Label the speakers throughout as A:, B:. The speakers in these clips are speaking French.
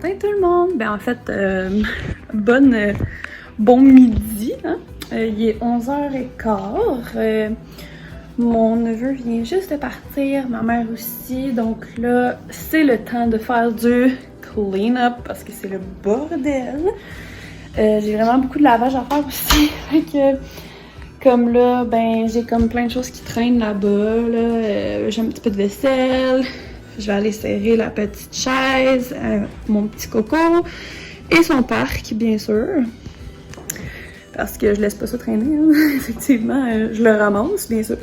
A: matin tout le monde! Ben en fait, bon midi, hein? Il est 11h15. Mon neveu vient juste de partir, ma mère aussi, donc là, c'est le temps de faire du clean-up parce que c'est le bordel. J'ai vraiment beaucoup de lavage à faire aussi, fait que comme là, ben j'ai comme plein de choses qui traînent là-bas, là. J'ai un petit peu de vaisselle. Je vais aller serrer la petite chaise, mon petit coco et son parc, bien sûr. Parce que je laisse pas ça traîner, hein. Effectivement, je le ramasse, bien sûr.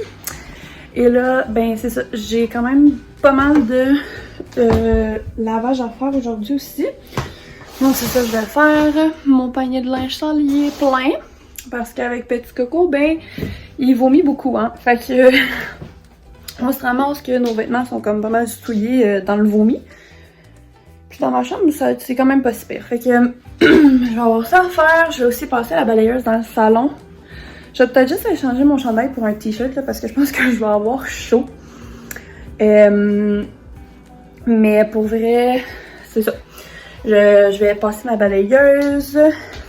A: Et là, ben c'est ça, j'ai quand même pas mal de lavage à faire aujourd'hui aussi. Donc c'est ça que je vais faire. Mon panier de linge sale, il est plein. Parce qu'avec Petit Coco, ben, il vomit beaucoup, hein. Fait que... on se ramasse que nos vêtements sont comme pas mal souillés dans le vomi. Puis dans ma chambre, c'est quand même pas si pire. Fait que je vais avoir ça à faire. Je vais aussi passer la balayeuse dans le salon. Je vais peut-être juste aller changer mon chandail pour un t-shirt là, parce que je pense que je vais avoir chaud. Mais pour vrai, c'est ça. Je vais passer ma balayeuse,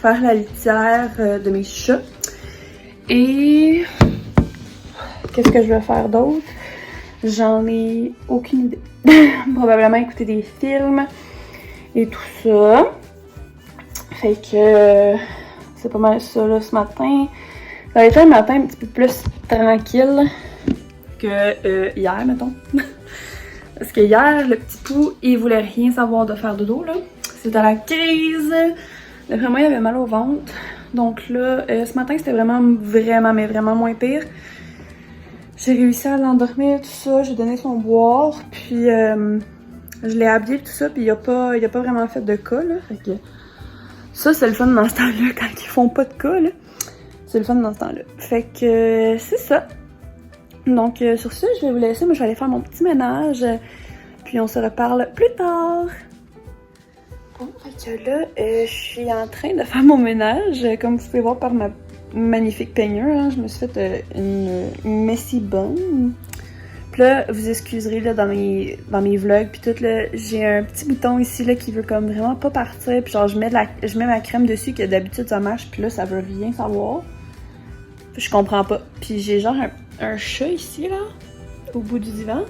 A: faire la litière de mes chats. Et qu'est-ce que je vais faire d'autre? J'en ai aucune idée. Probablement écouter des films et tout ça. Fait que c'est pas mal ça là ce matin. Ça a été un matin un petit peu plus tranquille que hier, mettons. Parce que hier, le petit pou, il voulait rien savoir de faire dodo là. C'était la crise. D'après moi, il avait mal au ventre. Donc là, ce matin, c'était vraiment moins pire. J'ai réussi à l'endormir, tout ça, j'ai donné son boire, puis je l'ai habillé, tout ça, puis il a pas vraiment fait de cas, là, fait que ça, c'est le fun dans ce temps-là, quand ils font pas de cas, là, c'est le fun dans ce temps-là. Fait que c'est ça. Donc sur ça, je vais vous laisser, moi je vais aller faire mon petit ménage, puis on se reparle plus tard. Bon, fait que là, je suis en train de faire mon ménage, comme vous pouvez voir par ma magnifique peignure, hein. Je me suis fait une messy bun. Puis là, vous excuserez là, dans mes vlogs puis tout là, j'ai un petit bouton ici là qui veut comme vraiment pas partir, puis genre je mets ma crème dessus que d'habitude ça marche, puis là ça veut rien savoir. Puis je comprends pas. Puis j'ai genre un chat ici là, au bout du divan,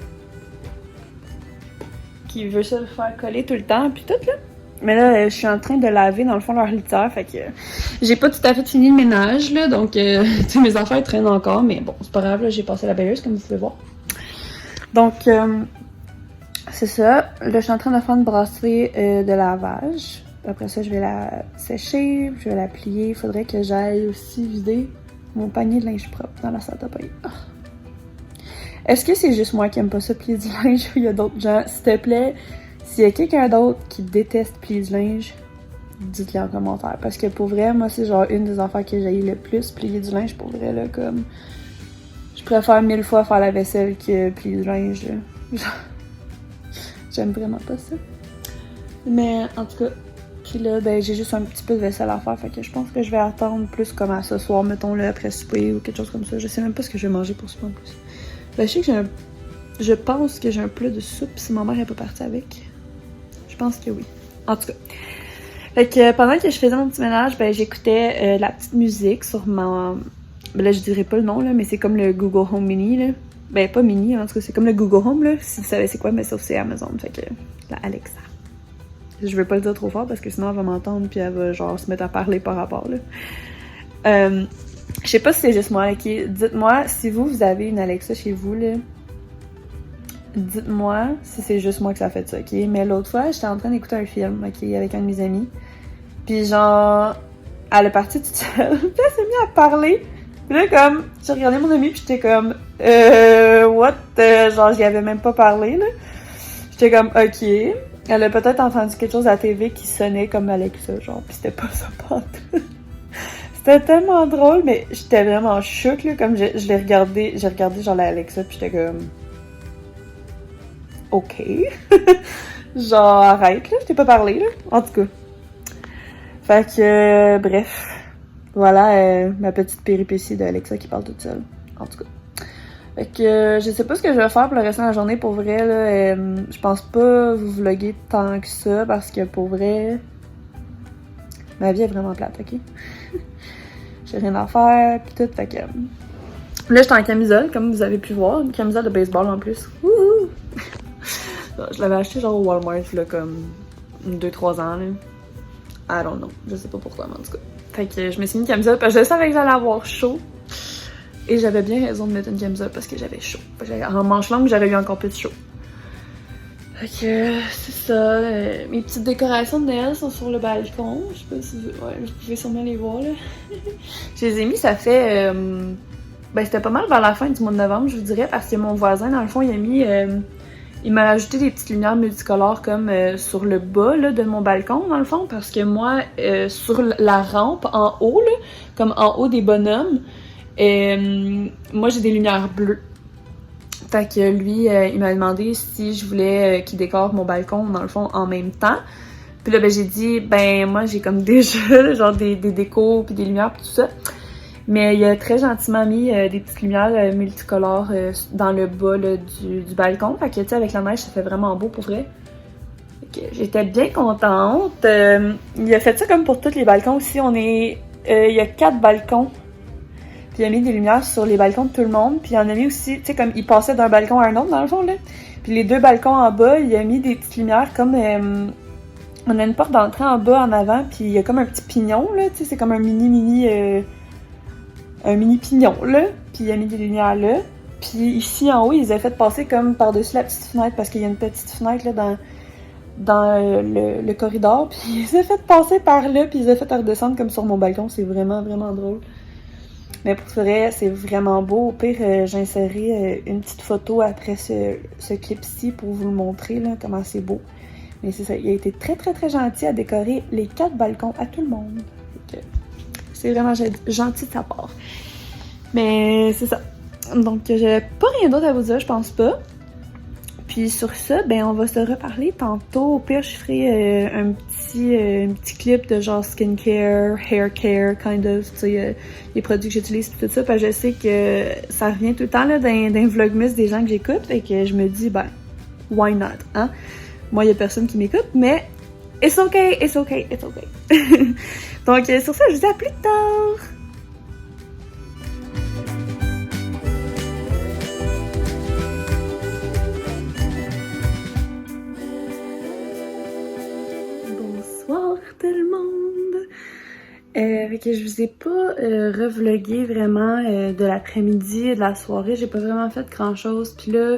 A: qui veut se faire coller tout le temps puis tout là. Mais là, je suis en train de laver, dans le fond, leur litière, fait que j'ai pas tout à fait fini le ménage, là, donc mes affaires traînent encore, mais bon, c'est pas grave, là, j'ai passé la balayeuse, comme vous pouvez voir. Donc, c'est ça. Là, je suis en train de faire une brassée de lavage. Après ça, je vais la sécher, je vais la plier. Il faudrait que j'aille aussi vider mon panier de linge propre dans la salle de bain. Oh. Est-ce que c'est juste moi qui aime pas ça, plier du linge, ou il y a d'autres gens? S'il te plaît, s'il y a quelqu'un d'autre qui déteste plier du linge, dites-le en commentaire. Parce que pour vrai, moi, c'est genre une des affaires que j'haïs le plus, plier du linge. Pour vrai, là, comme... je préfère 1000 fois faire la vaisselle que plier du linge. J'aime vraiment pas ça. Mais, en tout cas, puis là, ben, j'ai juste un petit peu de vaisselle à faire. Fait que je pense que je vais attendre plus comme à ce soir, mettons, là, après souper ou quelque chose comme ça. Je sais même pas ce que je vais manger pour souper en plus. Ben, je sais que je pense que j'ai un plat de soupe si ma mère est pas partie avec. Je pense que oui. En tout cas. Fait que pendant que je faisais mon petit ménage, ben j'écoutais la petite musique sur ma... Ben là, je dirais pas le nom, là, mais c'est comme le Google Home Mini, là. Ben, pas Mini, en tout cas, c'est comme le Google Home, là. Si vous savez c'est quoi, mais sauf c'est Amazon. Fait que, la Alexa. Je veux pas le dire trop fort parce que sinon elle va m'entendre puis elle va, genre, se mettre à parler par rapport, là. Je sais pas si c'est juste moi, ok? Dites-moi si vous avez une Alexa chez vous, là. Dites-moi si c'est juste moi que ça fait ça, ok? Mais l'autre fois, j'étais en train d'écouter un film, ok, avec un de mes amis. Puis genre, elle est partie toute seule. Puis elle s'est mise à parler. Puis là, comme, j'ai regardé mon ami, puis j'étais comme, what? Genre, j'y avais même pas parlé, là. J'étais comme, ok. Elle a peut-être entendu quelque chose à la TV qui sonnait comme Alexa, genre, puis c'était pas ça pantoute. C'était tellement drôle, mais j'étais vraiment choquée, là, comme je l'ai regardé, j'ai regardé genre la Alexa, puis j'étais comme... ok. Genre, arrête, là, je t'ai pas parlé, là. En tout cas. Fait que, bref. Voilà ma petite péripétie d'Alexa qui parle toute seule. En tout cas. Fait que je sais pas ce que je vais faire pour le restant de la journée pour vrai là. Je pense pas vous vlogger tant que ça parce que pour vrai, ma vie est vraiment plate, ok? J'ai rien à faire pis tout, fait que... Là j'étais en camisole, comme vous avez pu voir, une camisole de baseball en plus. Wouhou! Je l'avais acheté genre au Walmart là comme 2-3 ans là. I don't know, je sais pas pourquoi mais en tout cas. Fait que je me suis mis une camisole parce que je savais que j'allais avoir chaud. Et j'avais bien raison de mettre une camisole parce que j'avais chaud. En manche longue, j'aurais eu encore plus chaud. Fait que c'est ça. Mes petites décorations de Noël sont sur le balcon. Je sais pas si vous pouvez sûrement les voir là. Je les ai mis, ça fait... ben c'était pas mal vers la fin du mois de novembre, je vous dirais, parce que mon voisin, dans le fond, il a mis... il m'a ajouté des petites lumières multicolores comme sur le bas là, de mon balcon, dans le fond, parce que moi, sur la rampe en haut, là, comme en haut des bonhommes, moi j'ai des lumières bleues. Fait que lui, il m'a demandé si je voulais qu'il décore mon balcon, dans le fond, en même temps. Puis là, ben j'ai dit, ben moi j'ai comme déjà genre des décos puis des lumières pis tout ça. Mais il a très gentiment mis des petites lumières multicolores dans le bas là, du balcon. Fait que tu sais, avec la neige, ça fait vraiment beau pour vrai. Fait que j'étais bien contente. Il a fait ça comme pour tous les balcons aussi. Il y a 4 balcons. Puis il a mis des lumières sur les balcons de tout le monde. Puis il en a mis aussi, tu sais, comme il passait d'un balcon à un autre dans le fond, là. Puis les 2 balcons en bas, il a mis des petites lumières comme... on a une porte d'entrée en bas, en avant, puis il y a comme un petit pignon, là, tu sais, c'est comme un mini pignon, là. Puis il a mis des lumières là. Puis ici, en haut, ils ont fait passer comme par-dessus la petite fenêtre, parce qu'il y a une petite fenêtre, là, dans le corridor. Puis ils ont fait passer par là, puis ils ont fait redescendre comme sur mon balcon. C'est vraiment, vraiment drôle. Mais pour vrai, c'est vraiment beau. Au pire, j'insérerai une petite photo après ce clip-ci pour vous le montrer, là, comment c'est beau. Mais c'est ça, il a été très, très, très gentil à décorer les 4 balcons à tout le monde. C'est vraiment gentil de sa part. Mais c'est ça. Donc, j'ai pas rien d'autre à vous dire, je pense pas. Puis sur ça, ben on va se reparler tantôt. Au pire, je ferai un petit clip de genre skincare, hair care, kind of, tu sais, les produits que j'utilise pis tout ça. Parce que je sais que ça revient tout le temps là d'un vlogmas des gens que j'écoute. Et que je me dis, ben, why not, hein? Moi, il y a personne qui m'écoute, mais it's okay, it's okay, it's okay. Donc sur ça, je vous dis à plus tard! Bonsoir tout le monde! Fait que je vous ai pas revlogué vraiment de l'après-midi et de la soirée. J'ai pas vraiment fait grand chose. Puis là,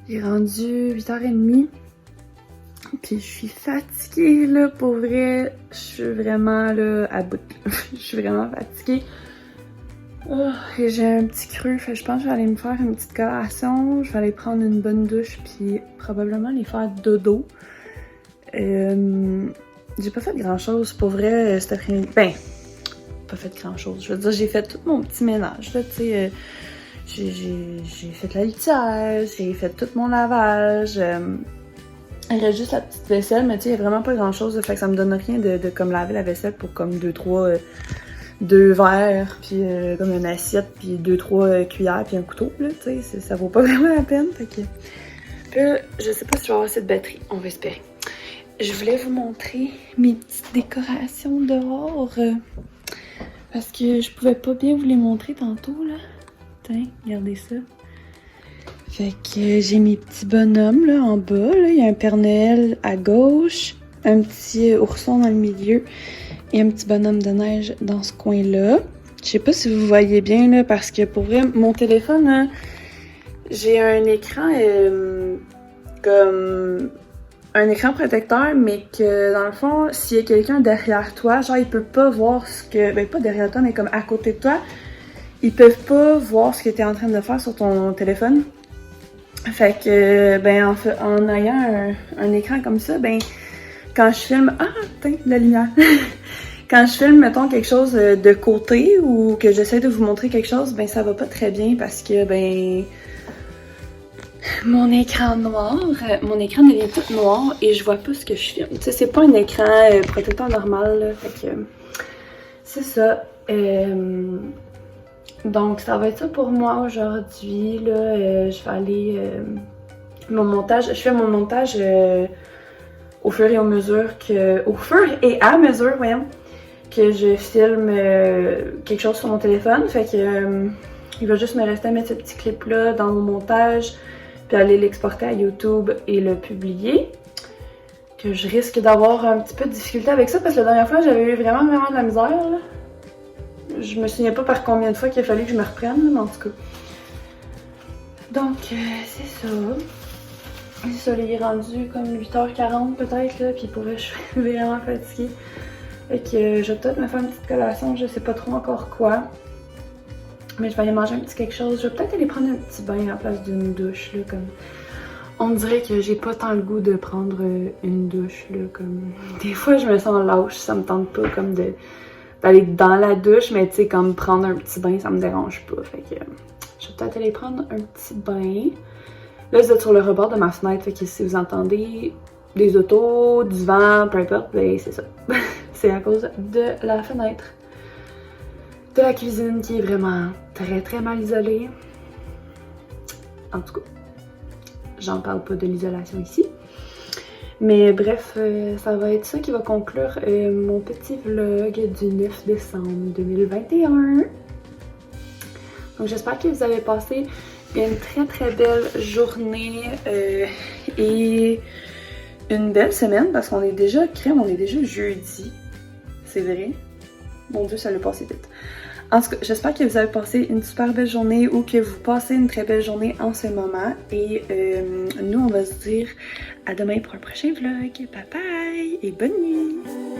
A: il est rendu 8h30. Puis je suis fatiguée là, pour vrai. Je suis vraiment là à bout. Je suis vraiment fatiguée. Oh, et j'ai un petit creux. Fait que je pense que je vais aller me faire une petite collation. Je vais aller prendre une bonne douche puis probablement aller faire dodo. J'ai pas fait grand chose pour vrai cet après-midi. Ben, pas fait grand chose. Je veux dire, j'ai fait tout mon petit ménage là, tu sais. J'ai fait la litière, j'ai fait tout mon lavage. Il reste juste la petite vaisselle, mais tu sais, il n'y a vraiment pas grand chose. Fait que ça me donne rien de comme laver la vaisselle pour comme 2 verres, puis comme une assiette, puis 2-3 cuillères, puis un couteau, là, tu sais, ça vaut pas vraiment la peine. Fait que... Puis là, je sais pas si je vais avoir cette batterie, on va espérer. Je voulais vous montrer mes petites décorations dehors, parce que je pouvais pas bien vous les montrer tantôt, là. Tiens, regardez ça. Fait que j'ai mes petits bonhommes là en bas, là. Il y a un Père Noël à gauche, un petit ourson dans le milieu et un petit bonhomme de neige dans ce coin-là. Je sais pas si vous voyez bien là, parce que pour vrai, mon téléphone, là, j'ai un écran comme un écran protecteur, mais que dans le fond, s'il y a quelqu'un derrière toi, genre il peut pas voir ce que... Ben pas derrière toi, mais comme à côté de toi, ils peuvent pas voir ce que t'es en train de faire sur ton téléphone. Fait que, ben, en ayant un écran comme ça, ben, quand je filme... Ah, putain, la lumière! Quand je filme, mettons, quelque chose de côté ou que j'essaie de vous montrer quelque chose, ben, ça va pas très bien parce que, ben, mon écran devient tout noir et je vois pas ce que je filme. Tu sais, c'est pas un écran protecteur normal, là, fait que, c'est ça. Donc ça va être ça pour moi aujourd'hui. Là, je vais aller mon montage. Je fais mon montage au fur et à mesure voyons, que je filme quelque chose sur mon téléphone. Fait que il va juste me rester à mettre ce petit clip là dans mon montage, puis aller l'exporter à YouTube et le publier. Que je risque d'avoir un petit peu de difficulté avec ça parce que la dernière fois j'avais eu vraiment de la misère. Là. Je me souviens pas par combien de fois qu'il a fallu que je me reprenne, mais en tout cas. Donc c'est ça. C'est ça, il est rendu comme 8h40 peut-être là, puis pour vrai je suis vraiment fatiguée. Fait que je vais peut-être me faire une petite collation, je sais pas trop encore quoi. Mais je vais aller manger un petit quelque chose. Je vais peut-être aller prendre un petit bain à la place d'une douche là, comme... On dirait que j'ai pas tant le goût de prendre une douche là, comme... Des fois je me sens lâche, ça me tente pas comme d'aller dans la douche, mais tu sais comme prendre un petit bain ça me dérange pas. Fait que je vais peut-être aller prendre un petit bain. Là vous êtes sur le rebord de ma fenêtre, fait que si vous entendez des autos, du vent, peu importe, ben c'est ça. C'est à cause de la fenêtre de la cuisine qui est vraiment très mal isolée. En tout cas, j'en parle pas de l'isolation ici. Mais bref, ça va être ça qui va conclure mon petit vlog du 9 décembre 2021. Donc j'espère que vous avez passé une très belle journée et une belle semaine parce qu'on est déjà on est déjà jeudi. C'est vrai. Mon Dieu, ça l'a passé vite. En tout cas, j'espère que vous avez passé une super belle journée ou que vous passez une très belle journée en ce moment. Et nous, on va se dire à demain pour un prochain vlog. Bye bye et bonne nuit!